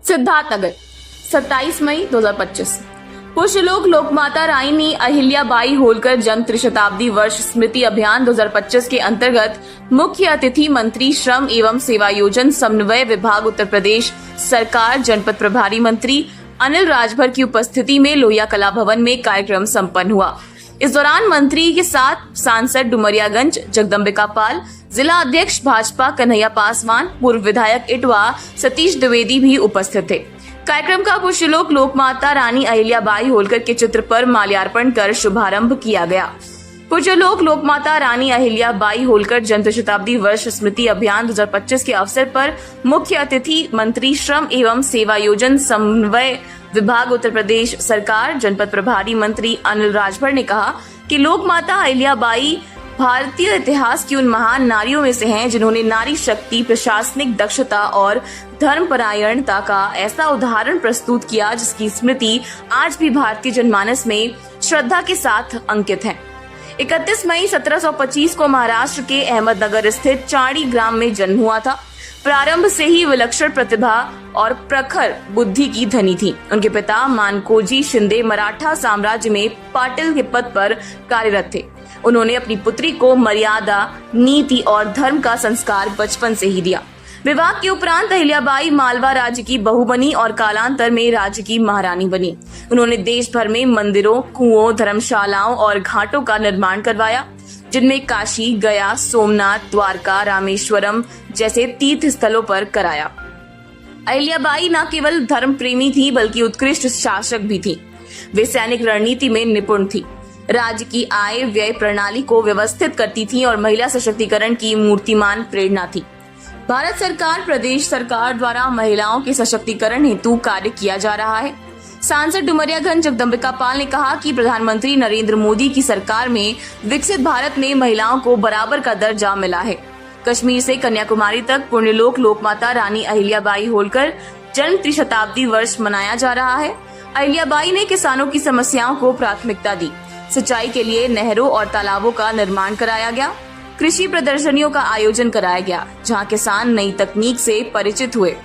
सिद्धार्थनगर 27 मई 2025। पुष्यलोक लोकमाता रानी अहिल्याबाई होलकर जन्म त्रिशताब्दी वर्ष स्मृति अभियान 2025 के अंतर्गत मुख्य अतिथि मंत्री श्रम एवं सेवायोजन समन्वय विभाग उत्तर प्रदेश सरकार जनपद प्रभारी मंत्री अनिल राजभर की उपस्थिति में लोहिया कला भवन में कार्यक्रम संपन्न हुआ। इस दौरान मंत्री के साथ सांसद डुमरियागंज जगदम्बिका पाल, जिला अध्यक्ष भाजपा कन्हैया पासवान, पूर्व विधायक इटवा सतीश द्विवेदी भी उपस्थित थे। कार्यक्रम का पुष्यलोक लोकमाता रानी अहिल्याबाई होलकर के चित्र पर माल्यार्पण कर शुभारंभ किया गया। पुष्यलोक लोकमाता रानी अहिल्याबाई होलकर जन्म शताब्दी वर्ष स्मृति अभियान 2025 के अवसर पर मुख्य अतिथि मंत्री श्रम एवं सेवायोजन समन्वय विभाग उत्तर प्रदेश सरकार जनपद प्रभारी मंत्री अनिल राजभर ने कहा कि लोकमाता अहिल्याबाई भारतीय इतिहास की उन महान नारियों में से हैं जिन्होंने नारी शक्ति, प्रशासनिक दक्षता और धर्मपरायणता का ऐसा उदाहरण प्रस्तुत किया जिसकी स्मृति आज भी भारतीय जनमानस में श्रद्धा के साथ अंकित है। 31 मई 1725 को महाराष्ट्र के अहमदनगर स्थित चाड़ी ग्राम में जन्म हुआ था। प्रारंभ से ही विलक्षण प्रतिभा और प्रखर बुद्धि की धनी थी। उनके पिता मानकोजी शिंदे मराठा साम्राज्य में पाटिल के पद पर कार्यरत थे। उन्होंने अपनी पुत्री को मर्यादा, नीति और धर्म का संस्कार बचपन से ही दिया। विवाह के उपरांत अहिल्याबाई मालवा राज्य की बहू बनी और कालांतर में राज्य की महारानी बनी। उन्होंने देश भर में मंदिरों, कुओं, धर्मशालाओं और घाटों का निर्माण करवाया, जिनमें काशी, गया, सोमनाथ, द्वारका, रामेश्वरम जैसे तीर्थ स्थलों पर कराया। अहिल्याबाई न केवल धर्म प्रेमी थी बल्कि उत्कृष्ट शासक भी थी। वे सैनिक रणनीति में निपुण थी, राज्य की आय व्यय प्रणाली को व्यवस्थित करती थी और महिला सशक्तिकरण की मूर्तिमान प्रेरणा थी। भारत सरकार, प्रदेश सरकार द्वारा महिलाओं के सशक्तिकरण हेतु कार्य किया जा रहा है। सांसद डुमरियागंज जगदम्बिका पाल ने कहा कि प्रधानमंत्री नरेंद्र मोदी की सरकार में विकसित भारत में महिलाओं को बराबर का दर्जा मिला है। कश्मीर से कन्याकुमारी तक पुण्यलोक लोकमाता रानी अहिल्याबाई होलकर जन्म त्रिशताब्दी वर्ष मनाया जा रहा है। अहिल्याबाई ने किसानों की समस्याओं को प्राथमिकता दी। सिंचाई के लिए नहरों और तालाबों का निर्माण कराया गया। कृषि प्रदर्शनियों का आयोजन कराया गया, जहां किसान नई तकनीक से परिचित हुए।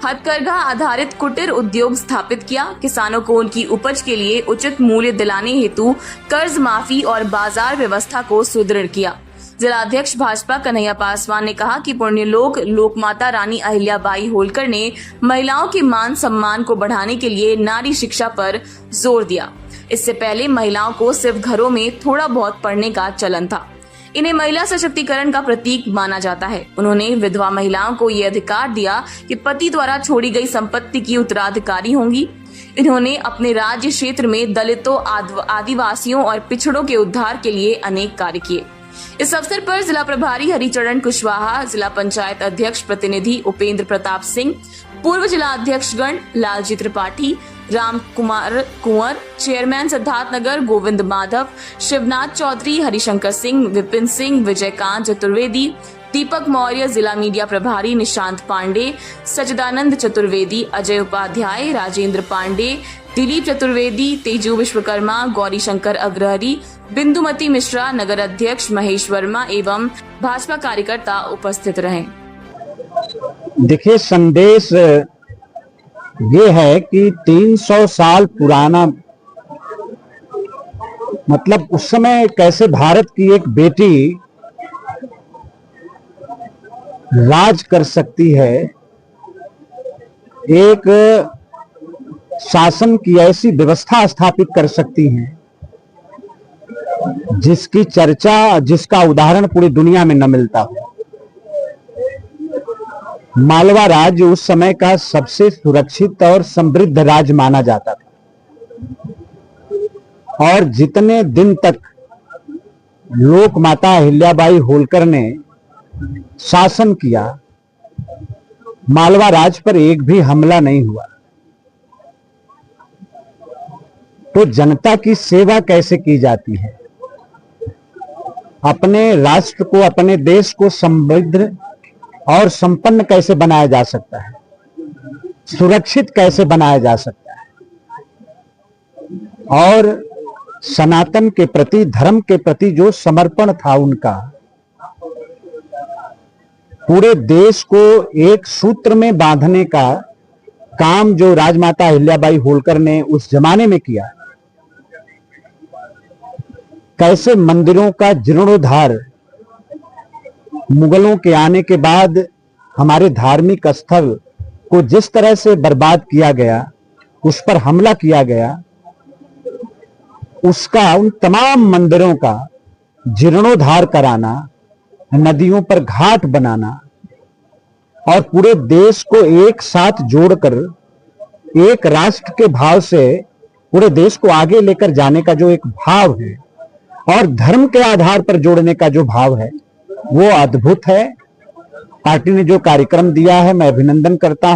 हथकरघा आधारित कुटीर उद्योग स्थापित किया। किसानों को उनकी उपज के लिए उचित मूल्य दिलाने हेतु कर्ज माफी और बाजार व्यवस्था को सुदृढ़ किया। जिला अध्यक्ष भाजपा कन्हैया पासवान ने कहा कि पुण्यलोक लोकमाता रानी अहिल्याबाई होलकर ने महिलाओं के मान सम्मान को बढ़ाने के लिए नारी शिक्षा पर जोर दिया। इससे पहले महिलाओं को सिर्फ घरों में थोड़ा बहुत पढ़ने का चलन था। इन्हें महिला सशक्तिकरण का प्रतीक माना जाता है। उन्होंने विधवा महिलाओं को ये अधिकार दिया कि पति द्वारा छोड़ी गई संपत्ति की उत्तराधिकारी होंगी। इन्होंने अपने राज्य क्षेत्र में दलितों, आदिवासियों और पिछड़ों के उद्धार के लिए अनेक कार्य किए। इस अवसर पर जिला प्रभारी हरिचरण कुशवाहा, जिला पंचायत अध्यक्ष प्रतिनिधि उपेंद्र प्रताप सिंह, पूर्व जिला अध्यक्षगण लालजी त्रिपाठी, राम कुमार कुंवर, चेयरमैन सिद्धार्थनगर गोविंद माधव, शिवनाथ चौधरी, हरिशंकर सिंह, विपिन सिंह, विजयकांत चतुर्वेदी, दीपक मौर्य, जिला मीडिया प्रभारी निशांत पांडे, सच्चिदानंद चतुर्वेदी, अजय उपाध्याय, राजेंद्र पांडे, दिलीप चतुर्वेदी, तेजू विश्वकर्मा, गौरी शंकर अग्रहरी, बिंदुमती मिश्रा, नगर अध्यक्ष महेश वर्मा एवं भाजपा कार्यकर्ता उपस्थित रहे। देखिए, संदेश ये है कि 300 साल पुराना, मतलब उस समय कैसे भारत की एक बेटी राज कर सकती है, एक शासन की ऐसी व्यवस्था स्थापित कर सकती हैं जिसकी चर्चा, जिसका उदाहरण पूरी दुनिया में न मिलता हो। मालवा राज्य उस समय का सबसे सुरक्षित और समृद्ध राज्य माना जाता था और जितने दिन तक लोकमाता अहिल्याबाई होलकर ने शासन किया, मालवा राज्य पर एक भी हमला नहीं हुआ। तो जनता की सेवा कैसे की जाती है, अपने राष्ट्र को, अपने देश को समृद्ध और संपन्न कैसे बनाया जा सकता है, सुरक्षित कैसे बनाया जा सकता है, और सनातन के प्रति, धर्म के प्रति जो समर्पण था उनका, पूरे देश को एक सूत्र में बांधने का काम जो राजमाता अहिल्याबाई होलकर ने उस जमाने में किया, कैसे मंदिरों का जीर्णोद्धार मुगलों के आने के बाद हमारे धार्मिक स्थल को जिस तरह से बर्बाद किया गया, उस पर हमला किया गया, उसका उन तमाम मंदिरों का जीर्णोद्धार कराना, नदियों पर घाट बनाना और पूरे देश को एक साथ जोड़कर एक राष्ट्र के भाव से पूरे देश को आगे लेकर जाने का जो एक भाव है और धर्म के आधार पर जोड़ने का जो भाव है, वो अद्भुत है। पार्टी ने जो कार्यक्रम दिया है, मैं अभिनंदन करता हूं।